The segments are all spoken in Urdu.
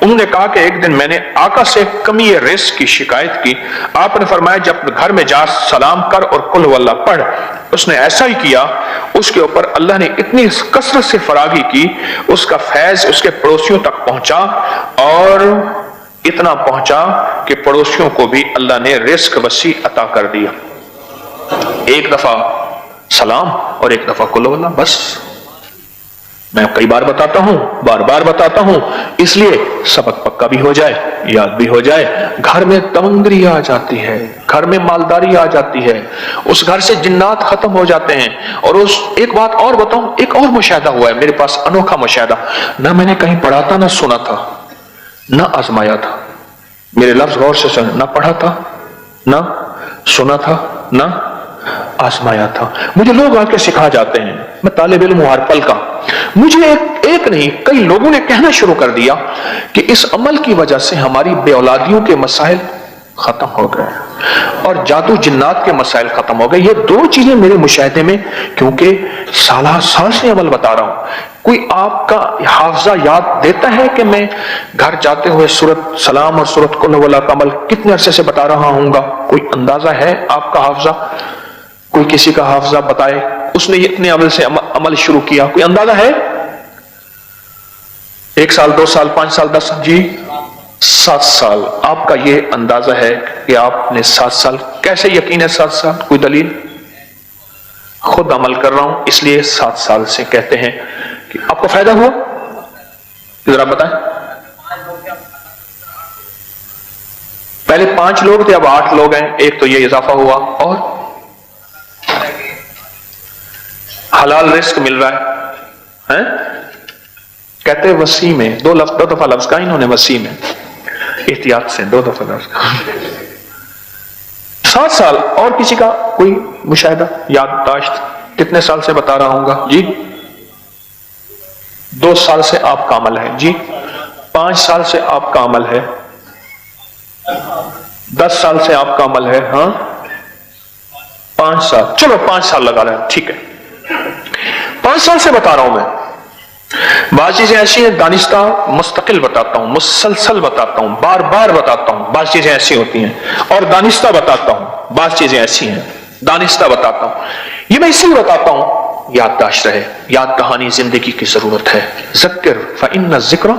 انہوں نے کہا کہ ایک دن میں نے آقا سے کمی رزق کی شکایت کی. آپ نے فرمایا جب گھر میں جا سلام کر اور قل ہو اللہ پڑھ. اس نے ایسا ہی کیا. اس کے اوپر اللہ نے اتنی کثرت سے فراگی کی, اس کا فیض اس کے پڑوسیوں تک پہنچا, اور اتنا پہنچا کہ پڑوسیوں کو بھی اللہ نے رزق وسیع عطا کر دیا. ایک دفعہ سلام اور ایک دفعہ قل ہو اللہ, بس. میں کئی بار بتاتا ہوں, بار بار بتاتا ہوں, اس لیے سبق پکا بھی ہو جائے, یاد بھی ہو جائے. گھر میں تمنگری آ جاتی ہے, گھر میں مالداری آ جاتی ہے, اس گھر سے جنات ختم ہو جاتے ہیں. اور اس ایک بات اور بتاؤں, ایک اور مشاہدہ ہوا ہے میرے پاس, انوکھا مشاہدہ. نہ میں نے کہیں پڑھا تھا, نہ سنا تھا, نہ آزمایا تھا. میرے لفظ غور سے سن, نہ پڑھا تھا, نہ سنا تھا, نہ آزمایا تھا. مجھے لوگ آ کے سکھا جاتے ہیں, میں طالب علم ہوں ہر پل کا. مجھے ایک نہیں کئی لوگوں نے کہنا شروع کر دیا کہ اس عمل کی وجہ سے ہماری بے اولادیوں کے مسائل ختم ہو گئے اور جادو جنات کے مسائل ختم ہو گئے. یہ دو چیزیں میرے مشاہدے میں, کیونکہ سالہ سال سے عمل بتا رہا ہوں. کوئی آپ کا حافظہ یاد دیتا ہے کہ میں گھر جاتے ہوئے سورت سلام اور سورت قل ہو اللہ کا عمل کتنے عرصے سے بتا رہا ہوں گا؟ کوئی اندازہ ہے آپ کا حافظہ؟ کوئی کسی کا حافظہ بتائے اس نے اتنے عمل سے عمل شروع کیا, کوئی اندازہ ہے؟ 1 سال 2 سال 5 سال 10 سال؟ جی 7 سال. آپ کا یہ اندازہ ہے کہ آپ نے 7 سال, کیسے یقین ہے 7 سال؟ کوئی دلیل؟ خود عمل کر رہا ہوں اس لیے 7 سال سے کہتے ہیں کہ آپ کو فائدہ ہوا. ذرا بتائیں. پہلے 5 لوگ تھے, اب 8 لوگ ہیں, ایک تو یہ اضافہ ہوا. اور حلال رزق مل رہا ہے. کہتے وسیع میں, 2 دفعہ لفظ کا انہوں نے, وسیع میں, احتیاط سے 2 دفعہ لفظ کا. 7 سال. اور کسی کا کوئی مشاہدہ یادداشت؟ کتنے سال سے بتا رہا ہوں گا؟ جی 2 سال سے آپ کا عمل ہے. جی 5 سال سے آپ کا عمل ہے. 10 سال سے آپ کا عمل ہے. ہاں 5 سال, چلو 5 سال لگا رہے ہیں, ٹھیک ہے. 5 سال سے بتا رہا ہوں میں. بعض چیزیں ایسی ہیں دانستہ مستقل بتاتا ہوں, مسلسل بتاتا ہوں, بار بار بتاتا ہوں. بعض چیزیں ایسی ہوتی ہیں اور دانستہ بتاتا ہوں. بعض چیزیں ایسی ہیں دانستہ بتاتا ہوں. یہ میں اسی لیے بتاتا ہوں یادداشت رہے. یاد دہانی زندگی کی ضرورت ہے. ذکر فإن الذکر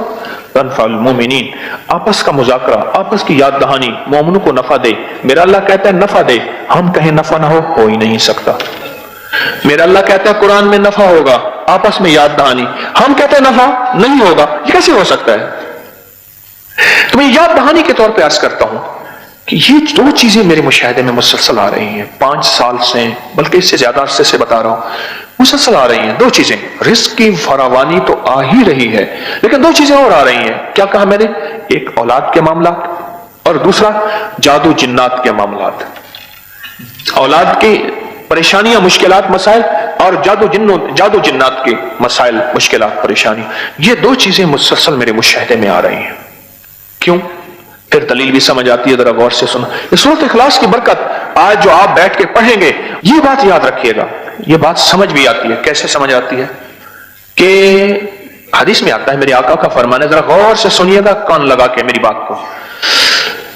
تنفع المؤمنین. آپس کا مذاکرہ, آپس کی یاد دہانی مومنوں کو نفع دے. میرا اللہ کہتا ہے نفع دے, ہم کہیں نفع نہ ہو ہی نہیں سکتا. میرا اللہ کہتا ہے قرآن میں نفع ہوگا, آپس میں یاد دہانی, ہم کہتے ہیں نفع نہیں ہوگا. یہ کیسے ہو سکتا ہے؟ تو میں یاد دہانی کے طور پہ عرض کرتا ہوں کہ یہ 2 چیزیں میرے مشاہدے میں مسلسل آ رہی ہیں. 5 سال سے, بلکہ اس سے زیادہ عرصے سے بتا رہا ہوں, مسلسل آ رہی ہیں 2 چیزیں. رزق کی فراوانی تو آ ہی رہی ہے, لیکن 2 چیزیں اور آ رہی ہیں. کیا کہا میں نے؟ ایک اولاد کے معاملات اور دوسرا جادو جنات کے معاملات. اولاد کی پریشانیاں, مشکلات, مسائل, اور جادو جنات کے مسائل, مشکلات, پریشانی. یہ 2 چیزیں مسلسل میرے مشاہدے میں آ رہی ہیں. کیوں؟ پھر دلیل بھی سمجھ آتی ہے, ذرا غور سے سنو. یہ سورۃ اخلاص کی برکت آج جو آپ بیٹھ کے پڑھیں گے, یہ بات یاد رکھیے گا. یہ بات سمجھ بھی آتی ہے. کیسے سمجھ آتی ہے؟ کہ حدیث میں آتا ہے, میرے آقا کا فرمان ہے, ذرا غور سے سنیے گا, کان لگا کے میری بات کو.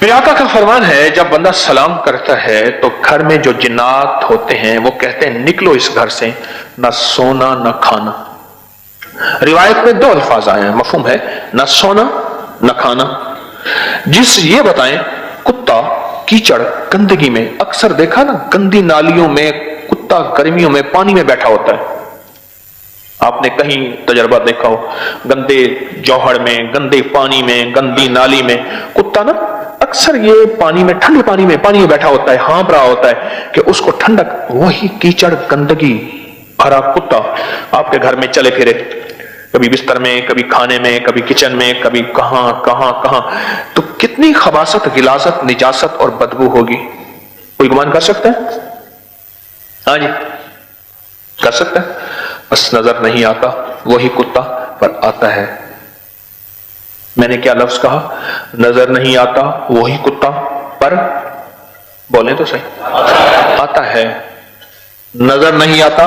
میرے آقا کا فرمان ہے جب بندہ سلام کرتا ہے تو گھر میں جو جنات ہوتے ہیں وہ کہتے ہیں نکلو اس گھر سے, نہ سونا نہ کھانا. روایت میں 2 الفاظ آئے ہیں, مفہوم ہے, نہ سونا نہ کھانا. جس یہ بتائیں کتا کیچڑ گندگی میں, اکثر دیکھا نا گندی نالیوں میں کتا گرمیوں میں پانی میں بیٹھا ہوتا ہے. آپ نے کہیں تجربہ دیکھا ہو, گندے جوہر میں, گندے پانی میں, گندی نالی میں کتا نا اکثر یہ پانی میں, ٹھنڈے پانی میں بیٹھا ہوتا ہے, ہانپ رہا ہوتا ہے کہ اس کو ٹھنڈک. وہی کیچڑ گندگی بھرا کتا آپ کے گھر میں چلے پھرے, کبھی بستر میں, کبھی کھانے میں, کبھی کچن میں, کبھی کہاں کہاں کہاں, تو کتنی خباثت, غلاظت, نجاست اور بدبو ہوگی. کوئی گمان کر سکتا ہے؟ ہاں جی کر سکتا ہے. بس نظر نہیں آتا, وہی کتا پر آتا ہے. میں نے کیا لفظ کہا؟ نظر نہیں آتا وہی کتا پر, بولیں تو صحیح, آتا ہے. نظر نہیں آتا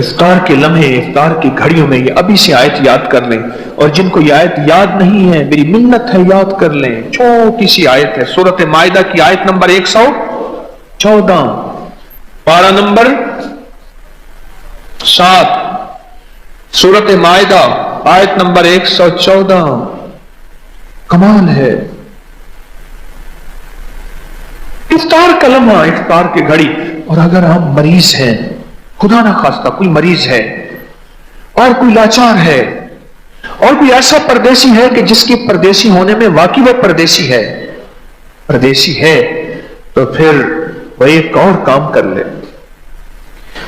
افطار کے لمحے، افطار کی گھڑیوں میں یہ ابھی سے آیت یاد کر لیں، اور جن کو یہ آیت یاد نہیں ہے میری منت ہے یاد کر لیں۔ چھوٹی سی آیت ہے، سورۃ مائدہ کی آیت نمبر 114، پارہ نمبر 7، سورۃ مائدہ آیت نمبر 114۔ کمال ہے، افطار کا لمحہ، افطار کی گھڑی، اور اگر ہم مریض ہیں، خدا نہ خواستہ کوئی مریض ہے اور کوئی لاچار ہے اور کوئی ایسا پردیسی ہے کہ جس کی پردیسی ہونے میں واقعی وہ پردیسی ہے، تو پھر وہ ایک اور کام کر لے،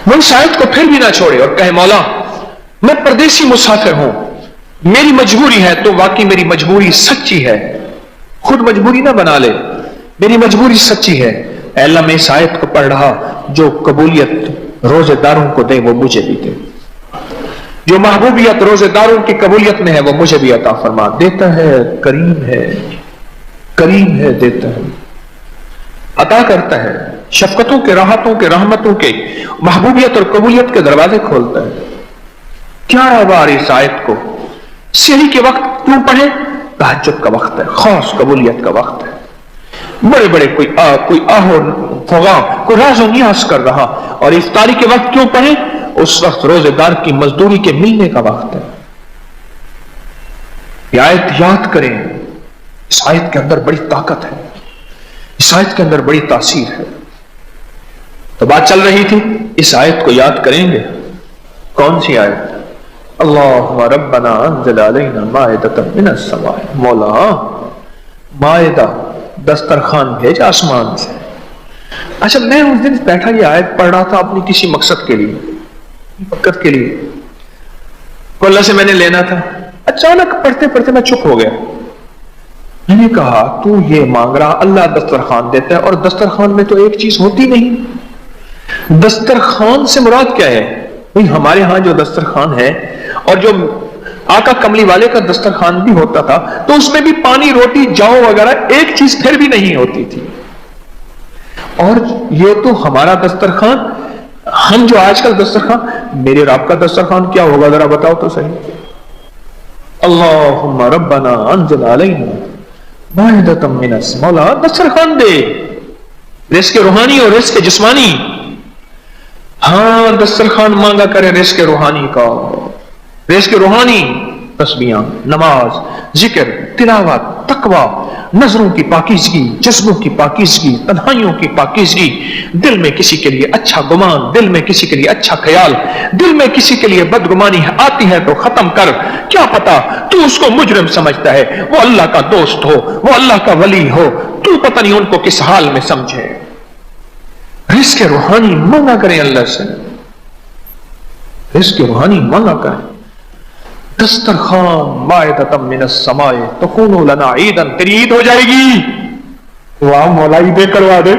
وہ اس آیت کو پھر بھی نہ چھوڑے اور کہے مولا میں پردیسی مسافر ہوں، میری مجبوری ہے، تو واقعی میری مجبوری سچی ہے، خود مجبوری نہ بنا لے، میری مجبوری سچی ہے، اے اللہ میں اس آیت کو پڑھ رہا، جو قبولیت روزے داروں کو دے وہ مجھے بھی دے، جو محبوبیت روزے داروں کی قبولیت میں ہے وہ مجھے بھی عطا فرما۔ دیتا ہے، کریم ہے، دیتا ہے، عطا کرتا ہے، شفقتوں کے، راحتوں کے، رحمتوں کے، محبوبیت اور قبولیت کے دروازے کھولتا ہے۔ کیا بار اس آیت کو سحری کے وقت کیوں پڑھیں؟ تہجد کا وقت ہے، خاص قبولیت کا وقت ہے، بڑے بڑے کوئی آہو فغاں، کوئی راز و نیاز کر رہا، اور افطاری کے وقت کیوں پڑھیں؟ اس وقت روزے دار کی مزدوری کے ملنے کا وقت ہے۔ یہ آیت یاد کریں، اس آیت کے اندر بڑی طاقت ہے، اس آیت کے اندر بڑی تاثیر ہے۔ تو بات چل رہی تھی، اس آیت کو یاد کریں گے۔ کون سی آیت؟ اللہم ربنا انزل علینا مائدۃ من السماء، مولا مائدہ دسترخوان بھیجا آسمان سے۔ اچھا میں اس دن بیٹھا یہ آیت پڑھ رہا تھا اپنی کسی مقصد کے لیے، کو اللہ سے میں نے لینا تھا، اچانک پڑھتے پڑھتے میں چپ ہو گیا، میں نے کہا تو یہ مانگ رہا اللہ دسترخوان دیتا ہے، اور دسترخوان میں تو ایک چیز ہوتی نہیں۔ دسترخوان سے مراد کیا ہے؟ بھئی ہمارے ہاں جو دسترخوان ہے اور جو آقا کملی والے کا دسترخوان بھی ہوتا تھا تو اس میں بھی پانی، روٹی، جاؤ وغیرہ ایک چیز پھر بھی نہیں ہوتی تھی، اور یہ تو ہمارا دسترخوان، ہم جو آج کل دسترخوان، میرے رب کا دسترخوان کیا ہوگا ذرا بتاؤ تو صحیح۔ اللہم ربنا انزل علینا مائدۃ من السماء، مولا دسترخوان دے، رزق روحانی اور رزق جسمانی۔ ہاں دسترخوان مانگا کرے رزق روحانی کا، رزق روحانی، تسبیحاں، نماز، ذکر، تلاوت، تقوی، نظروں کی پاکیزگی، جذبوں کی پاکیزگی، تنہائیوں کی پاکیزگی، دل میں کسی کے لیے اچھا گمان، دل میں کسی کے لیے اچھا خیال، دل میں کسی کے لیے بدگمانی آتی ہے تو ختم کر، کیا پتا تو اس کو مجرم سمجھتا ہے، وہ اللہ کا دوست ہو، وہ اللہ کا ولی ہو، تو پتہ نہیں ان کو کس حال میں سمجھے۔ رزق روحانی مانگا کریں اللہ سے، رزق روحانی مانگا کریں۔ دسترخوان مائدۃ من السماء تکون لنا عیدا، تیری عید ہو جائے گی، واہ مولا عیدیں کروا دے۔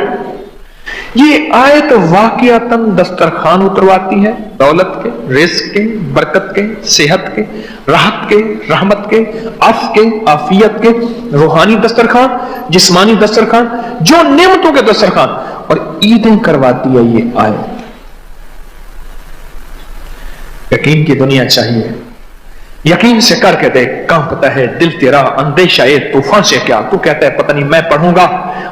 یہ آیت واقعتاً دسترخوان اترواتی ہے، دولت کے، رزق کے، برکت کے، صحت کے، راحت کے، رحمت کے، عفو کے، عافیت کے، روحانی دسترخوان، جسمانی دسترخوان، جو نعمتوں کے دسترخوان، اور عیدیں کرواتی ہے یہ آیت۔ یقین کی دنیا چاہیے، یقین سے کر کے دیکھ، کانپتا ہے دل تیرا اندیشہ طوفان سے کیا، تو کہتا ہے پتہ نہیں میں پڑھوں گا،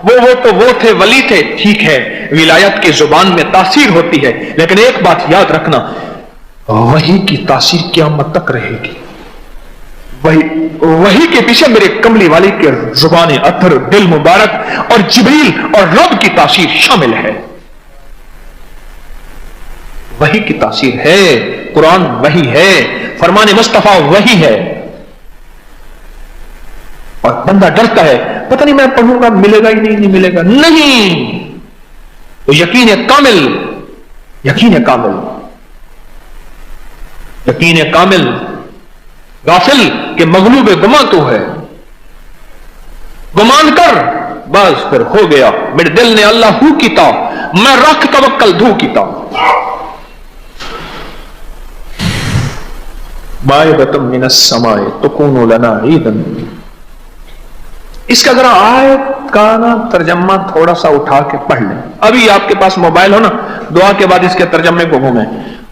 وہ تھے ولی تھے، ٹھیک ہے ولایت کی زبان میں تاثیر ہوتی ہے، لیکن ایک بات یاد رکھنا، وحی کی تاثیر قیامت تک رہے گی، وحی کے پیچھے میرے کملی والے کے زبان اطہر، دل مبارک اور جبریل اور رب کی تاثیر شامل ہے۔ وحی کی تاثیر ہے، قرآن وحی ہے، فرمان مصطفیٰ وحی ہے، اور بندہ ڈرتا ہے پتہ نہیں میں پڑھوں گا ملے گا ہی نہیں ملے گا، نہیں، تو یقین کامل، یقین کامل، یقین کامل، غافل کہ مغلوب گمان تو ہے، گمان کر بس پھر ہو گیا، میرے دل نے اللہ ہو کیتا، میں رکھ توکل دھو کیتا۔ مائدۃ من السماء تکون لنا عیدا، اس کا ذرا آیت کا نا ترجمہ تھوڑا سا اٹھا کے پڑھ لیں، ابھی آپ کے پاس موبائل ہو نا، دعا کے بعد اس کے ترجمے کو گھومیں،